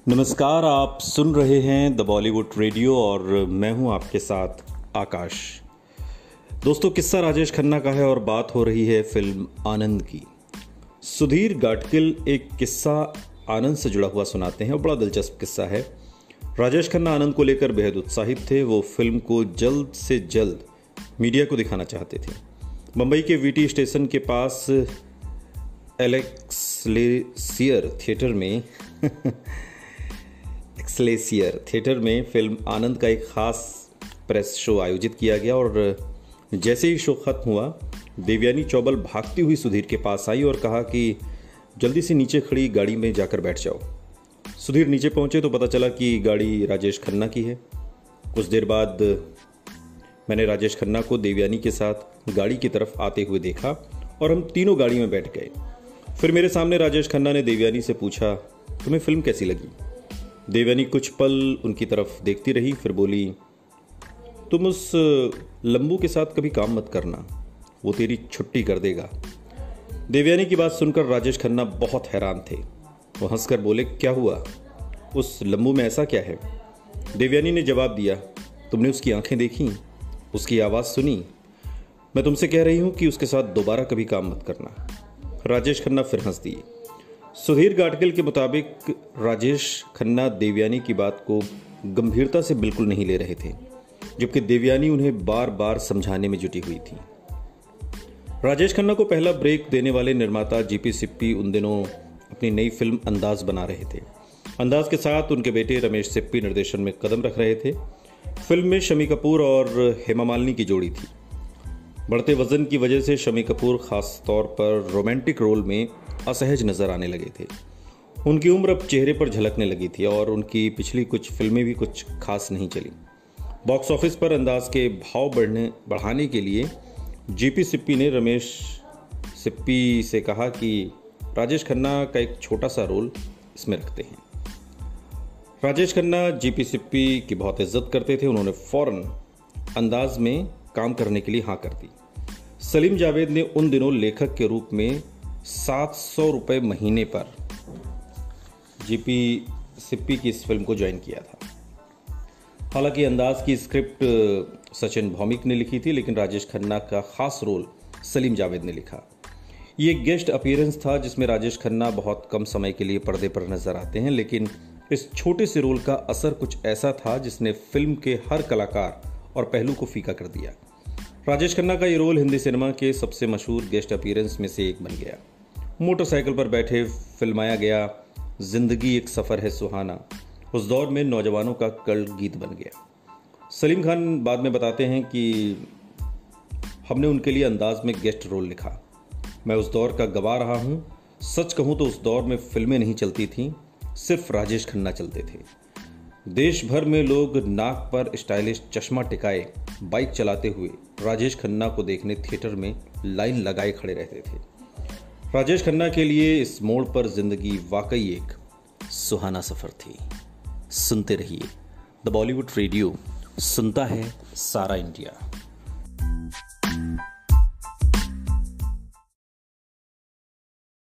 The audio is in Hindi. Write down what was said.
नमस्कार, आप सुन रहे हैं द बॉलीवुड रेडियो और मैं हूं आपके साथ आकाश। दोस्तों, किस्सा राजेश खन्ना का है और बात हो रही है फिल्म आनंद की। सुधीर गाडगिल एक किस्सा आनंद से जुड़ा हुआ सुनाते हैं और बड़ा दिलचस्प किस्सा है। राजेश खन्ना आनंद को लेकर बेहद उत्साहित थे। वो फिल्म को जल्द से जल्द मीडिया को दिखाना चाहते थे। मुंबई के वीटी स्टेशन के पास एक्सलेसियर थिएटर में फिल्म आनंद का एक खास प्रेस शो आयोजित किया गया और जैसे ही शो खत्म हुआ, देवयानी चौबल भागती हुई सुधीर के पास आई और कहा कि जल्दी से नीचे खड़ी गाड़ी में जाकर बैठ जाओ। सुधीर नीचे पहुंचे तो पता चला कि गाड़ी राजेश खन्ना की है। कुछ देर बाद मैंने राजेश खन्ना को देवयानी के साथ गाड़ी की तरफ आते हुए देखा और हम तीनों गाड़ी में बैठ गए। फिर मेरे सामने राजेश खन्ना ने देवयानी से पूछा, तुम्हें फिल्म कैसी लगी? देवयानी कुछ पल उनकी तरफ देखती रही, फिर बोली, तुम उस लंबू के साथ कभी काम मत करना, वो तेरी छुट्टी कर देगा। देवयानी की बात सुनकर राजेश खन्ना बहुत हैरान थे। वो हंसकर बोले, क्या हुआ? उस लंबू में ऐसा क्या है? देवयानी ने जवाब दिया, तुमने उसकी आंखें देखी, उसकी आवाज़ सुनी? मैं तुमसे कह रही हूं कि उसके साथ दोबारा कभी काम मत करना। राजेश खन्ना फिर हंस दिए। सुधीर गाडगिल के मुताबिक राजेश खन्ना देवयानी की बात को गंभीरता से बिल्कुल नहीं ले रहे थे, जबकि देवयानी उन्हें बार बार समझाने में जुटी हुई थी। राजेश खन्ना को पहला ब्रेक देने वाले निर्माता जीपी सिप्पी उन दिनों अपनी नई फिल्म अंदाज बना रहे थे। अंदाज के साथ उनके बेटे रमेश सिप्पी निर्देशन में कदम रख रहे थे। फिल्म में शम्मी कपूर और हेमा मालिनी की जोड़ी थी। बढ़ते वजन की वजह से शम्मी कपूर खास तौर पर रोमांटिक रोल में असहज नजर आने लगे थे। उनकी उम्र अब चेहरे पर झलकने लगी थी और उनकी पिछली कुछ फिल्में भी कुछ खास नहीं चली। बॉक्स ऑफिस पर अंदाज के भाव बढ़ाने के लिए जीपी सिप्पी ने रमेश सिप्पी से कहा कि राजेश खन्ना का एक छोटा सा रोल इसमें रखते हैं। राजेश खन्ना जीपी सिप्पी की बहुत इज्जत करते थे। उन्होंने फौरन अंदाज में काम करने के लिए हाँ कर दी। सलीम जावेद ने उन दिनों लेखक के रूप में 700 रुपये महीने पर जीपी सिप्पी की इस फिल्म को ज्वाइन किया था। हालांकि अंदाज की स्क्रिप्ट सचिन भौमिक ने लिखी थी, लेकिन राजेश खन्ना का खास रोल सलीम जावेद ने लिखा। ये एक गेस्ट अपीयरेंस था जिसमें राजेश खन्ना बहुत कम समय के लिए पर्दे पर नजर आते हैं, लेकिन इस छोटे से रोल का असर कुछ ऐसा था जिसने फिल्म के हर कलाकार और पहलू को फीका कर दिया। राजेश खन्ना का ये रोल हिंदी सिनेमा के सबसे मशहूर गेस्ट अपीयरेंस में से एक बन गया। मोटरसाइकिल पर बैठे फिल्माया गया जिंदगी एक सफ़र है सुहाना उस दौर में नौजवानों का कल्ट गीत बन गया। सलीम खान बाद में बताते हैं कि हमने उनके लिए अंदाज में गेस्ट रोल लिखा। मैं उस दौर का गवाह रहा हूँ। सच कहूँ तो उस दौर में फिल्में नहीं चलती थीं, सिर्फ राजेश खन्ना चलते थे। देश भर में लोग नाक पर स्टाइलिश चश्मा टिकाए बाइक चलाते हुए राजेश खन्ना को देखने थिएटर में लाइन लगाए खड़े रहते थे। राजेश खन्ना के लिए इस मोड़ पर जिंदगी वाकई एक सुहाना सफर थी। सुनते रहिए द बॉलीवुड रेडियो, सुनता है सारा इंडिया।